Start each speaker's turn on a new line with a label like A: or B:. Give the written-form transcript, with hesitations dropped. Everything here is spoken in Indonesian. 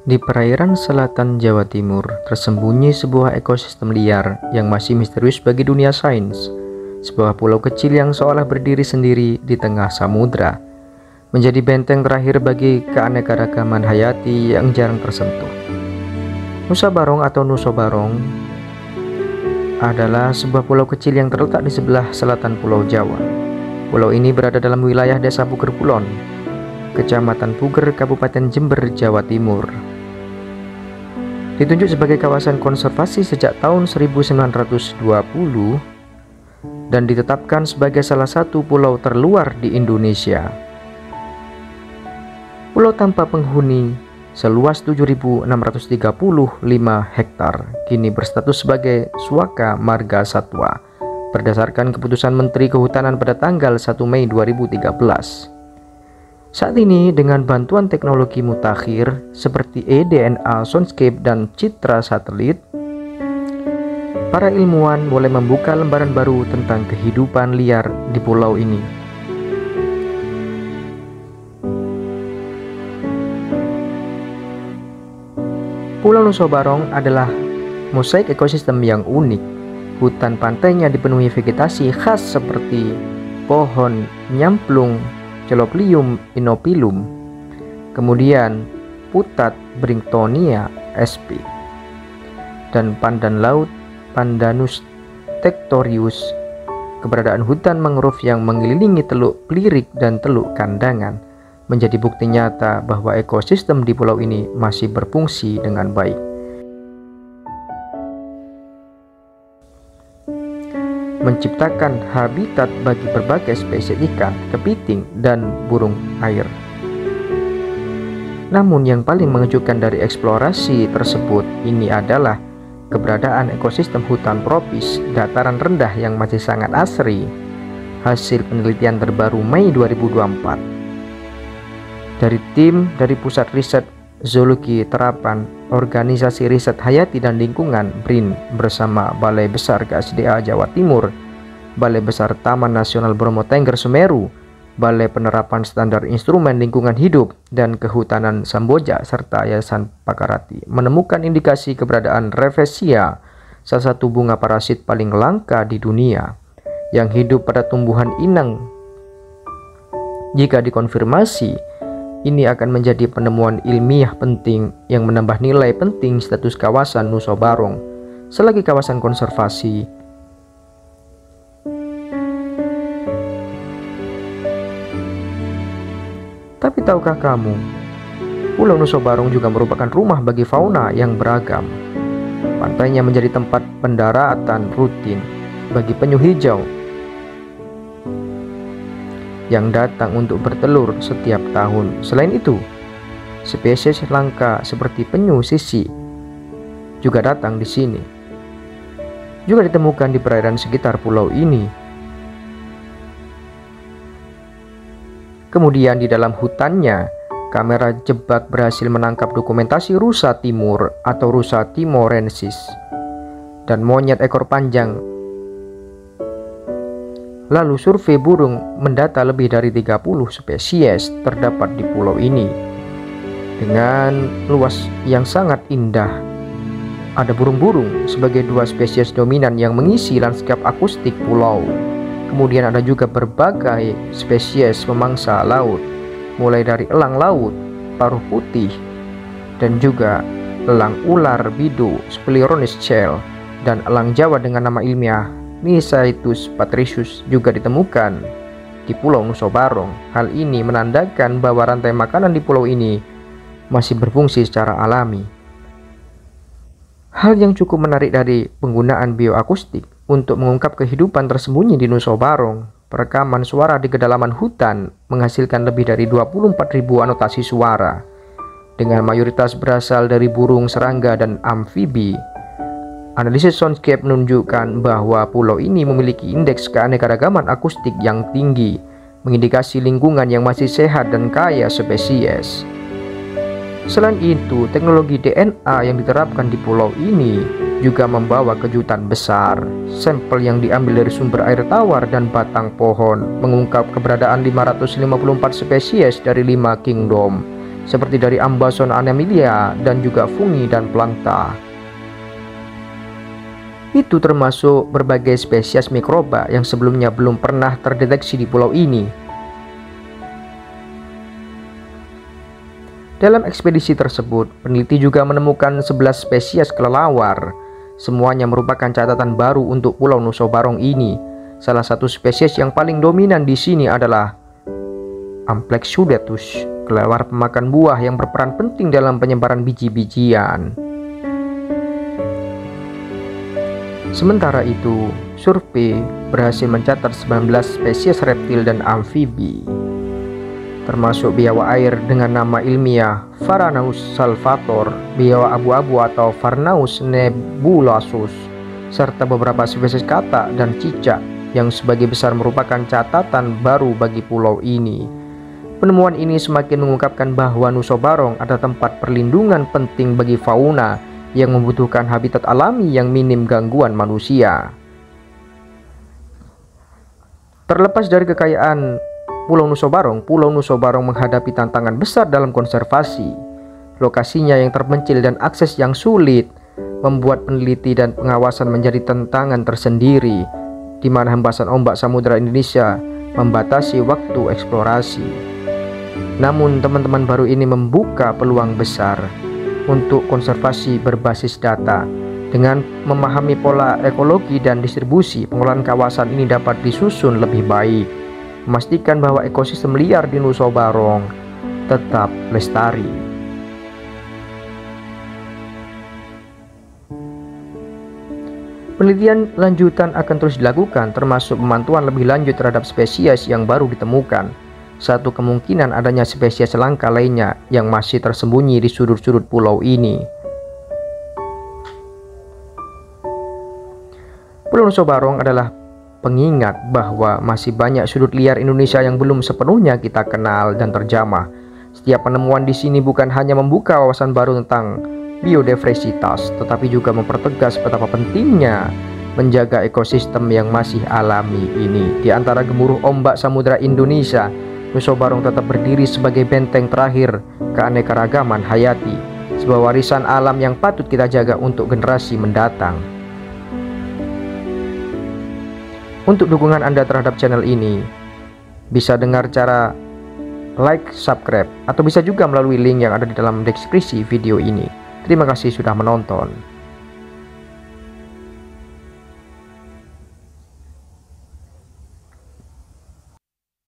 A: Di perairan selatan Jawa Timur tersembunyi sebuah ekosistem liar yang masih misterius bagi dunia sains. Sebuah pulau kecil yang seolah berdiri sendiri di tengah samudra, menjadi benteng terakhir bagi keanekaragaman hayati yang jarang tersentuh. Nusa Barong atau Nusa Barong adalah sebuah pulau kecil yang terletak di sebelah selatan Pulau Jawa. Pulau ini berada dalam wilayah Desa Puger Kulon, Kecamatan Puger, Kabupaten Jember, Jawa Timur. Ditunjuk sebagai kawasan konservasi sejak tahun 1920 dan ditetapkan sebagai salah satu pulau terluar di Indonesia. Pulau tanpa penghuni seluas 7.635 hektar kini berstatus sebagai Suaka Marga Satwa berdasarkan keputusan Menteri Kehutanan pada tanggal 1 Mei 2013. Saat ini dengan bantuan teknologi mutakhir seperti eDNA, soundscape, dan citra satelit, para ilmuwan mulai membuka lembaran baru tentang kehidupan liar di pulau ini. Pulau Nusa Barong adalah mosaik ekosistem yang unik. Hutan pantainya dipenuhi vegetasi khas seperti pohon nyamplung, Celoplium inopilum, kemudian putat Brinktonia sp, dan pandan laut Pandanus tectorius. Keberadaan hutan mangrove yang mengelilingi Teluk Plirik dan Teluk Kandangan menjadi bukti nyata bahwa ekosistem di pulau ini masih berfungsi dengan baik, menciptakan habitat bagi berbagai spesies ikan, kepiting, dan burung air. Namun yang paling mengejutkan dari eksplorasi tersebut ini adalah keberadaan ekosistem hutan tropis dataran rendah yang masih sangat asri. Hasil penelitian terbaru Mei 2024 dari tim dari Pusat Riset Zoologi Terapan Organisasi Riset Hayati dan Lingkungan BRIN bersama Balai Besar KSDA Jawa Timur, Balai Besar Taman Nasional Bromo Tengger Semeru, Balai Penerapan Standar Instrumen Lingkungan Hidup dan Kehutanan Samboja serta Yayasan Pakarati menemukan indikasi keberadaan Rafflesia, salah satu bunga parasit paling langka di dunia yang hidup pada tumbuhan inang. Jika dikonfirmasi, ini akan menjadi penemuan ilmiah penting yang menambah nilai penting status kawasan Nusa Barong selagi kawasan konservasi. Tapi tahukah kamu, Pulau Nusa Barong juga merupakan rumah bagi fauna yang beragam. Pantainya menjadi tempat pendaratan rutin bagi penyu hijau yang datang untuk bertelur setiap tahun. Selain itu, spesies langka seperti penyu sisi juga datang di sini. Juga ditemukan di perairan sekitar pulau ini. Kemudian di dalam hutannya, kamera jebak berhasil menangkap dokumentasi rusa timur atau rusa timorensis dan monyet ekor panjang. Lalu survei burung mendata lebih dari 30 spesies terdapat di pulau ini dengan luas yang sangat indah. Ada burung-burung sebagai dua spesies dominan yang mengisi lanskap akustik pulau. Kemudian ada juga berbagai spesies pemangsa laut, mulai dari elang laut, paruh putih, dan juga elang ular bidu Spleuronys shell, dan elang Jawa dengan nama ilmiah Nisaetus patricius juga ditemukan di Pulau Nusa Barong. Hal ini menandakan bahwa rantai makanan di pulau ini masih berfungsi secara alami. Hal yang cukup menarik dari penggunaan bioakustik untuk mengungkap kehidupan tersembunyi di Nusa Barong, perekaman suara di kedalaman hutan menghasilkan lebih dari 24.000 anotasi suara, dengan mayoritas berasal dari burung, serangga, dan amfibi. Analisis soundscape menunjukkan bahwa pulau ini memiliki indeks keanekaragaman akustik yang tinggi, mengindikasi lingkungan yang masih sehat dan kaya spesies. Selain itu, teknologi DNA yang diterapkan di pulau ini juga membawa kejutan besar. Sampel yang diambil dari sumber air tawar dan batang pohon mengungkap keberadaan 554 spesies dari 5 kingdom seperti dari Ambason annemilia dan juga fungi dan plankton. Itu termasuk berbagai spesies mikroba yang sebelumnya belum pernah terdeteksi di pulau ini. Dalam ekspedisi tersebut, peneliti juga menemukan 11 spesies kelelawar. Semuanya merupakan catatan baru untuk Pulau Nusa Barong ini. Salah satu spesies yang paling dominan di sini adalah Amplexudatus, kelelawar pemakan buah yang berperan penting dalam penyebaran biji-bijian. Sementara itu, survei berhasil mencatat 19 spesies reptil dan amfibi, termasuk biawak air dengan nama ilmiah Varanus salvator, biawak abu-abu atau Varnaus nebulosus, serta beberapa spesies katak dan cicak yang sebagai besar merupakan catatan baru bagi pulau ini. Penemuan ini semakin mengungkapkan bahwa Nusa Barong adalah tempat perlindungan penting bagi fauna yang membutuhkan habitat alami yang minim gangguan manusia. Terlepas dari kekayaan Pulau Nusa Barong menghadapi tantangan besar dalam konservasi. Lokasinya yang terpencil dan akses yang sulit membuat peneliti dan pengawasan menjadi tantangan tersendiri, di mana hembasan ombak Samudra Indonesia membatasi waktu eksplorasi. Namun teman-teman baru ini membuka peluang besar untuk konservasi berbasis data. Dengan memahami pola ekologi dan distribusi, pengelolaan kawasan ini dapat disusun lebih baik, memastikan bahwa ekosistem liar di Nusa Barong tetap lestari. Penelitian lanjutan akan terus dilakukan, termasuk pemantauan lebih lanjut terhadap spesies yang baru ditemukan. Satu kemungkinan adanya spesies langka lainnya yang masih tersembunyi di sudut-sudut pulau ini. Pulau Nusa Barong adalah pengingat bahwa masih banyak sudut liar Indonesia yang belum sepenuhnya kita kenal dan terjamah. Setiap penemuan di sini bukan hanya membuka wawasan baru tentang biodiversitas, tetapi juga mempertegas betapa pentingnya menjaga ekosistem yang masih alami ini. Di antara gemuruh ombak Samudra Indonesia, Nusa Barong tetap berdiri sebagai benteng terakhir keanekaragaman hayati, sebuah warisan alam yang patut kita jaga untuk generasi mendatang. Untuk dukungan Anda terhadap channel ini, bisa dengar cara like, subscribe, atau bisa juga melalui link yang ada di dalam deskripsi video ini. Terima kasih sudah menonton.